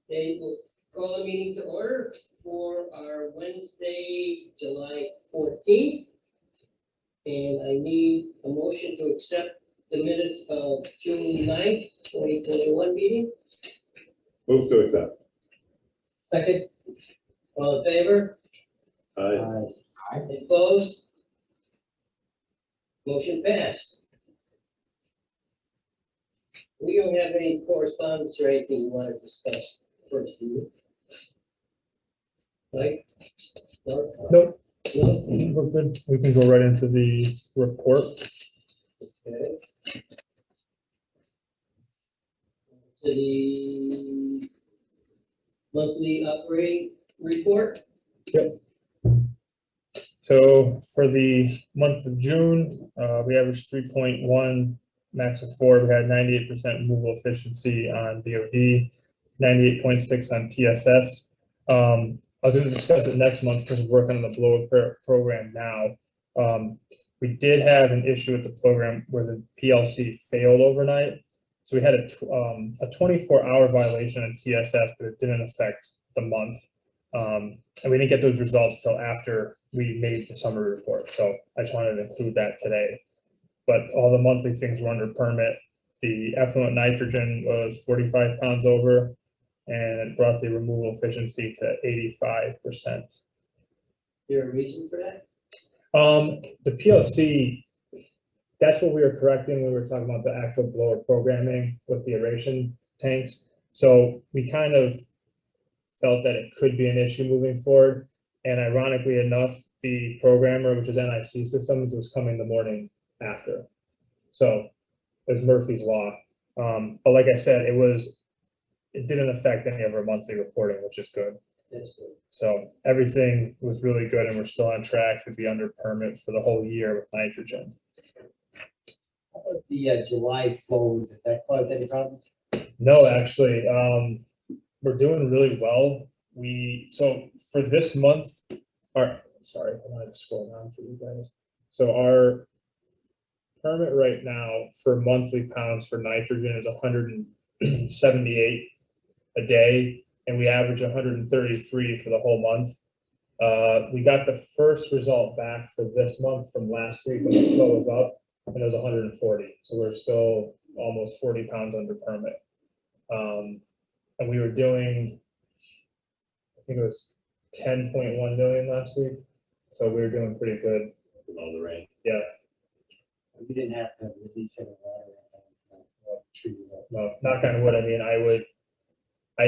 They will call a meeting to order for our Wednesday, July 14th. And I need a motion to accept the minutes of June 9th, 2021 meeting. Move to accept. Second. All in favor? Aye. Opposed? Motion passed. We don't have any correspondence or anything you want to discuss first, do you? Right? No? Nope, No? we're good. We can go right into the report. Okay. To the monthly operating report. So for the month of June, we averaged 3.1, max of 4. We had 98% removal efficiency on DOD, 98.6 on TSS. I was going to discuss it next month because we're working on the blower program now. We did have an issue with the program where the PLC failed overnight. So we had a 24-hour violation on TSS, but it didn't affect the month. And we didn't get those results till after we made the summary report. So I just wanted to include that today. But all the monthly things were under permit. The effluent nitrogen was 45 pounds over, and it brought the removal efficiency to 85%. Is there a reason for that? The PLC, that's what we were correcting when we were talking about the actual blower programming with the aeration tanks. So we kind of felt that it could be an issue moving forward. And ironically enough, the programmer, which is NIC Systems, was coming the morning after. So it was Murphy's Law. But like I said, it didn't affect any of our monthly reporting, which is good. That's good. So everything was really good, and we're still on track to be under permit for the whole year with nitrogen. How about the July flows, if that caused any problems? No, actually, we're doing really well. So for this month, sorry, I wanted to scroll down for you guys. So our permit right now for monthly pounds for nitrogen is 178 a day, and we average 133 for the whole month. We got the first result back for this month from last week when the flow was up, and it was 140. So we're still almost 40 pounds under permit. And we were doing, I think it was 10.1 million last week. So we were doing pretty good. With all the rain. Yeah, We didn't have to release any water. Treated it. no, knock on wood. I mean, I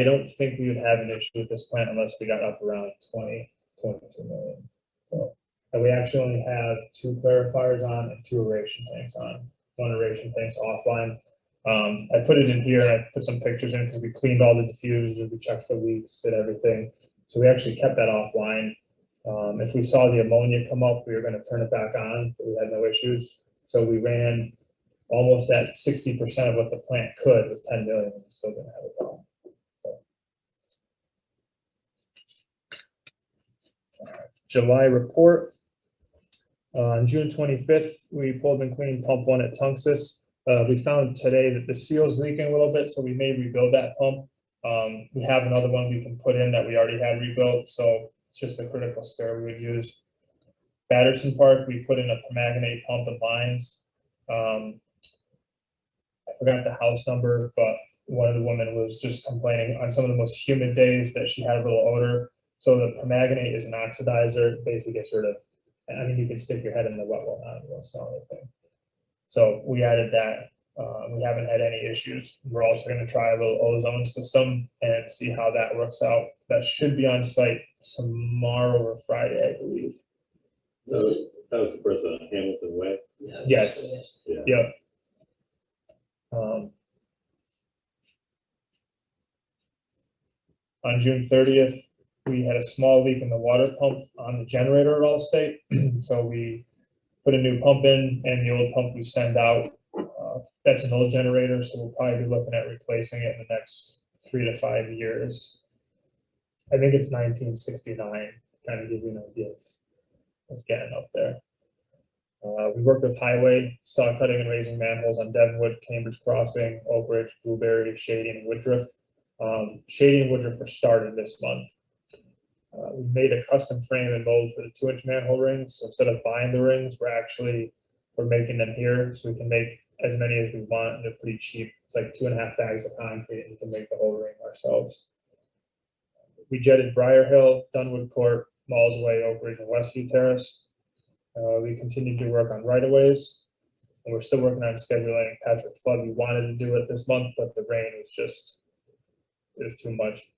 don't think we would have an issue with this plant unless we got up around 22 million. So, and we actually only have 2 clarifiers on and 2 aeration tanks on. 1 aeration tank's offline. I put it in here, and I put some pictures in because we cleaned all the diffusers, we checked for leaks, did everything. So we actually kept that offline. If we saw the ammonia come up, we were going to turn it back on, but we had no issues. So we ran almost at 60% of what the plant could with 10 million, and we still didn't have a problem. So. July report. On June 25th, we pulled and cleaned pump 1 at Tunxus. We found today that the seal's leaking a little bit, so we may rebuild that pump. We have another one we can put in that we already had rebuilt, so it's just a critical spare we would use. Batterson Park, we put in a permanganate pump and lines. I forgot the house number, but one of the women was just complaining on some of the most humid days that she had a little odor. So the permanganate is an oxidizer, it basically gets rid of, I mean, you can stick your head in the wet well now, you'll smell anything. So we added that. We haven't had any issues. We're also going to try a little ozone system and see how that works out. That should be on site tomorrow or Friday, I believe. That was the person on Hamilton Way. Yeah. Yes. Yeah. Yep. On June 30th, we had a small leak in the water pump on the generator at Allstate. So we put a new pump in, and the old pump we send out. That's an old generator, so we'll probably be looking at replacing it in the next 3 to 5 years. I think it's 1969, kind of give you an idea. It's getting up there. We worked with Highway, saw cutting and raising manholes on Devonwood, Cambridge Crossing, Oak Ridge, Blueberry, Shady, and Woodruff. Shading Woodruff started this month. We made a custom frame and mold for the 2-inch manhole rings. So instead of buying the rings, we're making them here, so we can make as many as we want, and they're pretty cheap. It's like 2.5 bags of concrete, and we can make the whole ring ourselves. We jetted Briar Hill, Dunwood Court, Malls Way, Oak Ridge, and Westview Terrace. We continued to work on right-of-ways, and we're still working on scheduling Patrick Flood. We wanted to do it this month, but the rain was just, it was too much.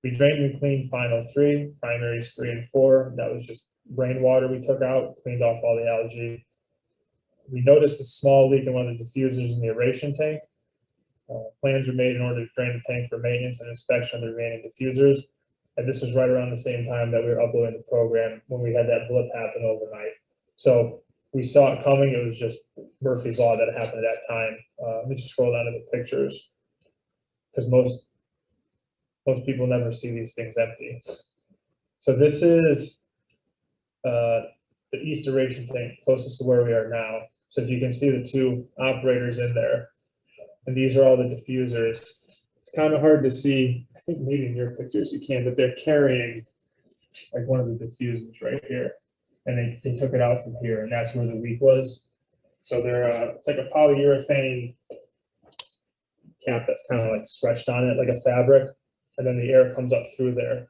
We drained and cleaned final 3, primaries 3 and 4. That was just rainwater we took out, cleaned off all the algae. We noticed a small leak in one of the diffusers in the aeration tank. Plans were made in order to drain the tank for maintenance and inspection of the remaining diffusers. And this was right around the same time that we were uploading the program when we had that blip happen overnight. So we saw it coming. It was just Murphy's Law that happened at that time. Let me just scroll down to the pictures, because most people never see these things empty. So this is the east aeration tank closest to where we are now. So if you can see the 2 operators in there, and these are all the diffusers. It's kind of hard to see. I think maybe in your pictures you can, but they're carrying like one of the diffusers right here, and they took it out from here, and that's where the leak was. So they're it's like a polyurethane cap that's kind of like stretched on it like a fabric, and then the air comes up through there.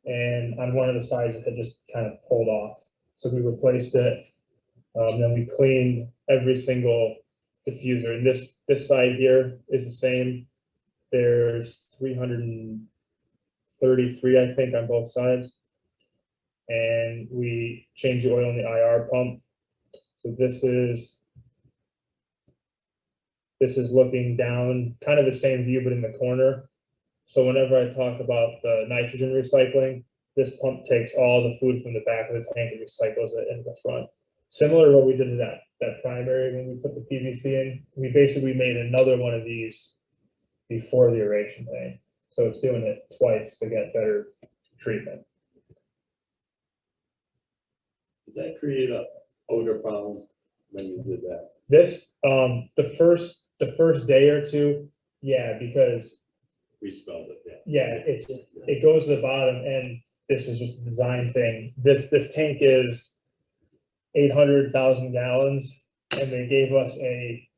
And on one of the sides it had just kind of pulled off. So we replaced it. Then we cleaned every single diffuser. And this side here is the same. There's 333, I think, on both sides. And we changed the oil in the IR pump. So this is looking down, kind of the same view, but in the corner. So whenever I talk about the nitrogen recycling, this pump takes all the food from the back of the tank and recycles it into the front. Similar to what we did in that primary when we put the PVC in. We basically made another one of these before the aeration tank. So it's doing it twice to get better treatment. Did that create a odor problem when you did that? This, the first day or two, yeah, because We smelled it, yeah. yeah, it goes to the bottom, and this is just a design thing. This tank is 800,000 gallons, and they gave us a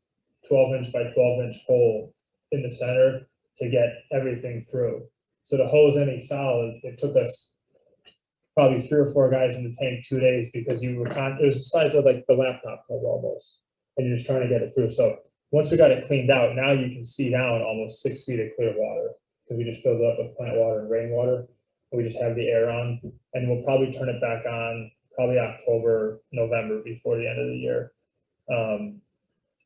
12-inch by 12-inch hole in the center to get everything through. So to hose any solids, it took us probably 3 or 4 guys in the tank 2 days, because it was the size of like the laptop cover almost, and you're just trying to get it through. So once we got it cleaned out, now you can see down almost 6 feet of clear water, because we just filled it up with plant water and rainwater. And we just have the air on, and we'll probably turn it back on probably October, November, before the end of the year.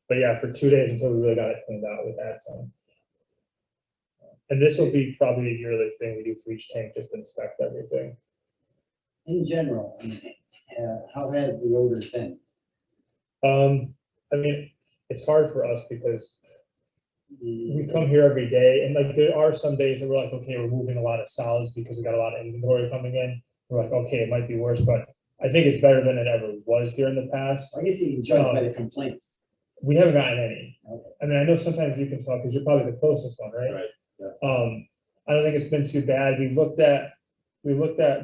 But yeah, for 2 days until we really got it cleaned out, we had some. And this will be probably a yearly thing we do for each tank, just to inspect everything. In general, I mean, how has the odors been? I mean, it's hard for us because we come here every day, and like there are some days that we're like, okay, we're moving a lot of solids because we got a lot of inventory coming in. We're like, okay, it might be worse, but I think it's better than it ever was here in the past. I guess you can judge by the complaints. We haven't gotten any. Okay. I mean, I know sometimes you can talk because you're probably the closest one, right? Right, I don't think it's been too bad. We looked at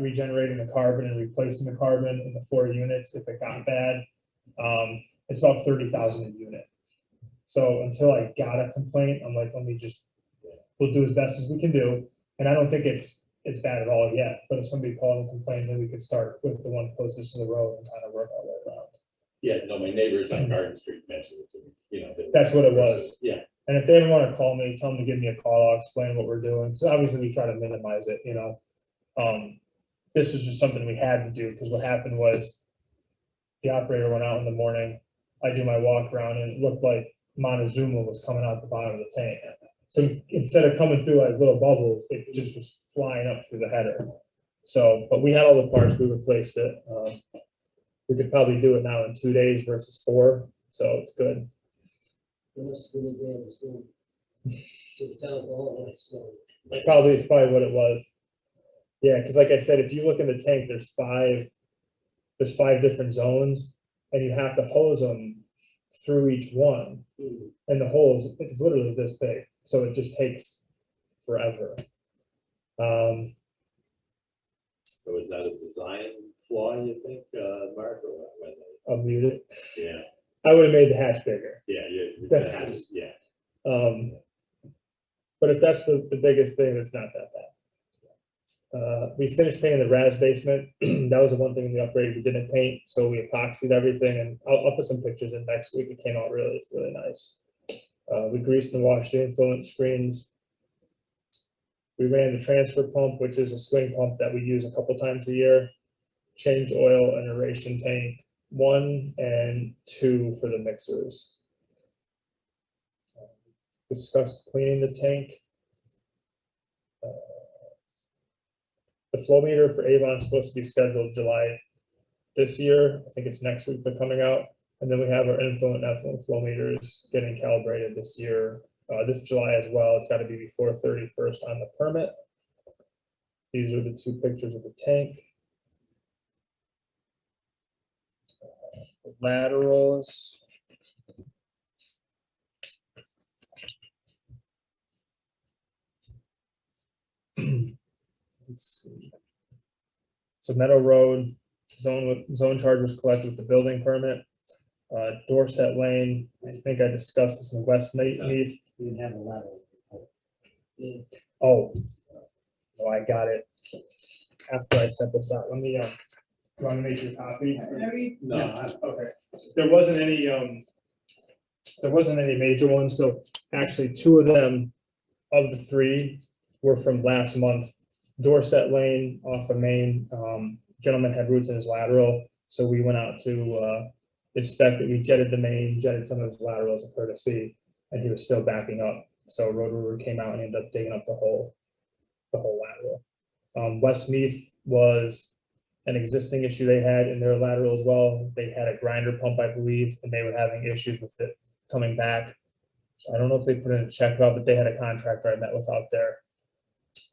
regenerating the carbon and replacing the carbon in the 4 units if it got bad. It's about 30,000 a unit. So until I got a complaint, I'm like, we'll do as best as we can do. And I don't think it's bad at all yet, but if somebody called and complained, then we could start with the one closest to the road and kind of work our way around. yeah, no, my neighbors on Garden Street mentioned it to me, you know. That's what it was. Yeah, And if they ever want to call me, tell them to give me a call, I'll explain what we're doing. So obviously we try to minimize it, you know. This was just something we had to do, because what happened was the operator went out in the morning, I do my walk around, and it looked like Montezuma was coming out the bottom of the tank. So instead of coming through like little bubbles, it just was flying up through the header. So, but we had all the parts, we replaced it. We could probably do it now in 2 days versus 4, so it's good. It's Probably what it was. Yeah, because like I said, if you look in the tank, there's 5 different zones, and you have to hose them through each one. And the holes, it's literally this big. so it just takes forever. Um, So is that a design flaw, you think, Mark, or what? I'll mute it. Yeah, I would have made the hatch bigger. yeah, yeah. But if that's the biggest thing, it's not that bad. We finished painting the RAS basement. That was the one thing in the upgrade we didn't paint, so we epoxied everything, and I'll put some pictures in next week. It came out really nice. We greased and washed the influence screens. We ran the transfer pump, which is a swing pump that we use a couple times a year. Change oil and aeration tank 1 and 2 for the mixers. Discussed cleaning the tank. The flow meter for Avon is supposed to be scheduled July this year. I think it's next week they're coming out. And then we have our influent and effluent flow meters getting calibrated this year, this July as well. It's got to be before 31st on the permit. These are the 2 pictures of the tank. Laterals. Let's see. So Meadow Road, zone charge was collected with the building permit. Dorset Lane, I think I discussed this in West Neath. We didn't have a lateral. Oh, no, I got it. After I set this up, let me, want to make your copy? No, Okay, there wasn't any major ones, so actually 2 of them, of the 3, were from last month. Dorset Lane off of Main, gentleman had roots in his lateral, so we went out to, inspect it. We jetted the main, jetted some of his laterals as a courtesy, and he was still backing up. So Roto-Rooter came out and ended up digging up the whole lateral. West Meath was an existing issue they had in their lateral as well. They had a grinder pump, I believe, and they were having issues with it coming back. So I don't know if they put in a check valve, but they had a contractor I met with out there.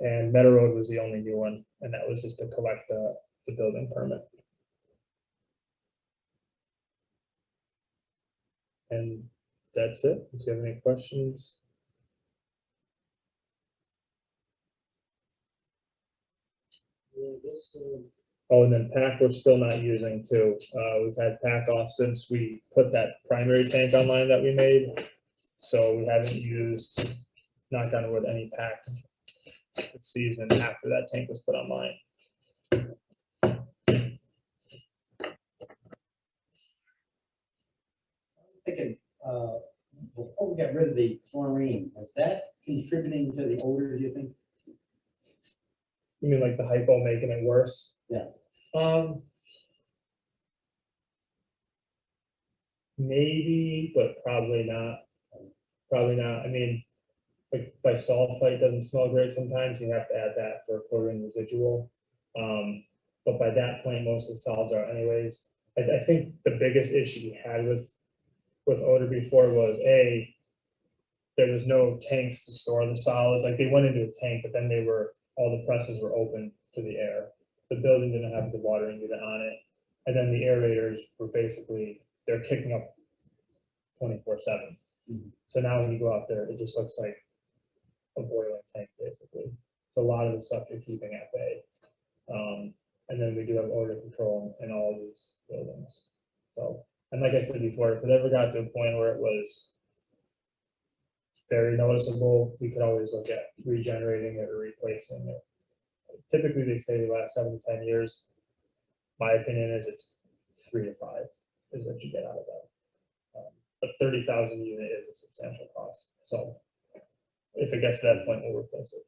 And Meadow Road was the only new one, and that was just to collect the building permit. And that's it. Do you have any questions? Oh, and then PAC we're still not using too. We've had PAC off since we put that primary tank online that we made. So we haven't used, knock on wood, any PAC season after that tank was put online. Thinking, before we got rid of the chlorine, was that contributing to the odor, do you think? You mean like the hypo making it worse? Yeah. Maybe, but probably not. Probably not. I mean, like by sulfite doesn't smell great sometimes. You have to add that for chlorine residual. But by that point, most of the solids are anyways. I think the biggest issue we had with odor before was there was no tanks to store the solids. Like they went into a tank, but then all the presses were open to the air. The building didn't have the watering unit on it. And then the aerators were basically, they're kicking up 24/7. So now when you go out there, it just looks like a boiling tank, basically. So a lot of the stuff you're keeping at bay. And then we do have odor control in all of these buildings. So, and like I said before, if it ever got to a point where it was very noticeable, we could always look at regenerating it or replacing it. Typically, they say the last 7 to 10 years. My opinion is it's 3 to 5 is what you get out of that. But 30,000 unit is a substantial cost. So if it gets to that point, we'll replace it.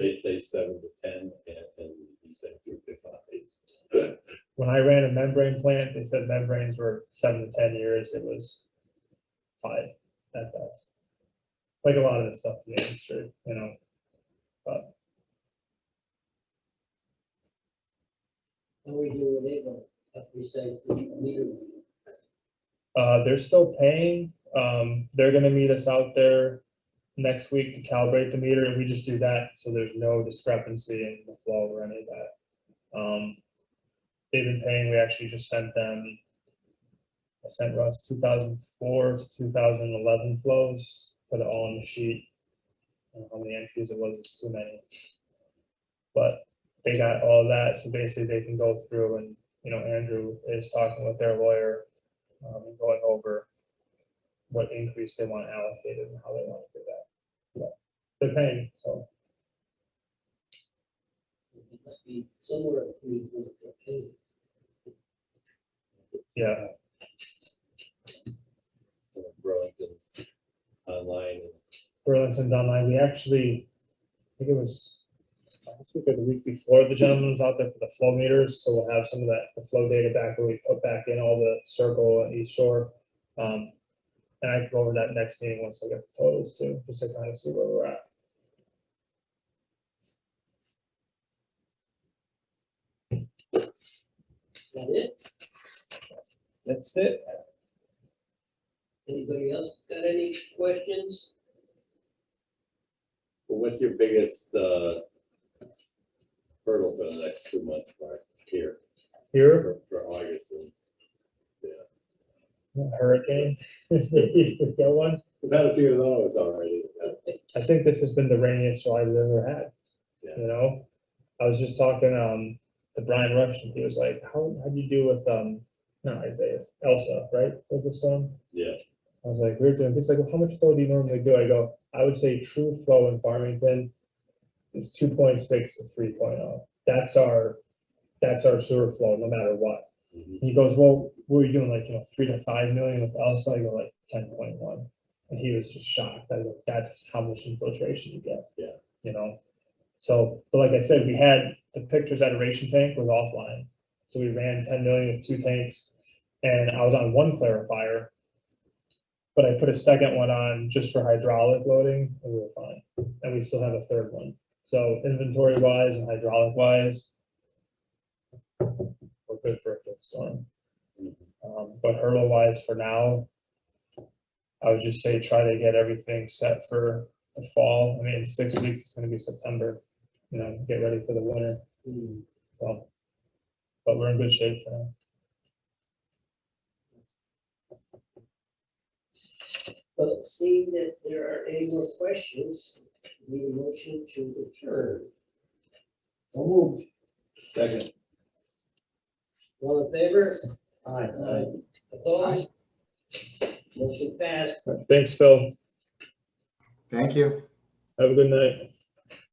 they say 7 to 10, and you say 3 to 5. When I ran a membrane plant, they said membranes were 7 to 10 years. It was 5 at best. Like a lot of the stuff in the industry, you know. But And we do with Avon, after we say meter. they're still paying. They're gonna meet us out there next week to calibrate the meter, and we just do that, so there's no discrepancy in the flow or any of that. They've been paying, we actually just sent them I sent Russ 2004 to 2011 flows, put it all on the sheet. I don't know how many entries it was, it's too many. But they got all that, so basically they can go through and, Andrew is talking with their lawyer, and going over what increase they want allocated and how they want to do that. But they're paying, so. It must be somewhere between what they're paying. Yeah, Burlington's online. Burlington's online, we actually, I think it was last week or the week before, the gentleman was out there for the flow meters, so we'll have some of that, the flow data back, where we put back in all the Circle and East Shore. And I can go over that next meeting once I get the totals too, just to kind of see where we're at. That it? That's it. Anybody else got any questions? Well, what's your biggest, hurdle for the next 2 months, Mark, here, Here, for August? And hurricane, you got one? we've had a few of those already. I think this has been the rainiest July we've ever had. Yeah. I was just talking to Brian Rush, and he was like, how do you do with not Isaiah, Elsa, right? Was the storm? Yeah, I was like, we're doing, it's like, well, how much flow do you normally do? I go, I would say true flow in Farmington is 2.6 to 3.0. That's our sewer flow, no matter what. mhm, He goes, well, what are you doing, like, 3 to 5 million with Elsa? I go, like 10.1. And he was just shocked. I go, that's how much infiltration you get. Yeah. So, but like I said, we had the pictures aeration tank was offline. So we ran 10 million with 2 tanks, and I was on one clarifier, but I put a second one on just for hydraulic loading, and we were fine. And we still have a third one. So inventory wise and hydraulic wise, we're good for a good storm. mhm. But hurdle wise for now, I would just say try to get everything set for the fall. I mean, in 6 weeks, it's gonna be September, get ready for the winter. So, but we're in good shape for now. Well, seeing that there aren't any more questions, need a motion to adjourn. So moved. Second. All in favor? Aye. Opposed? Motion passed. Thanks, Phil. Thank you. Have a good night.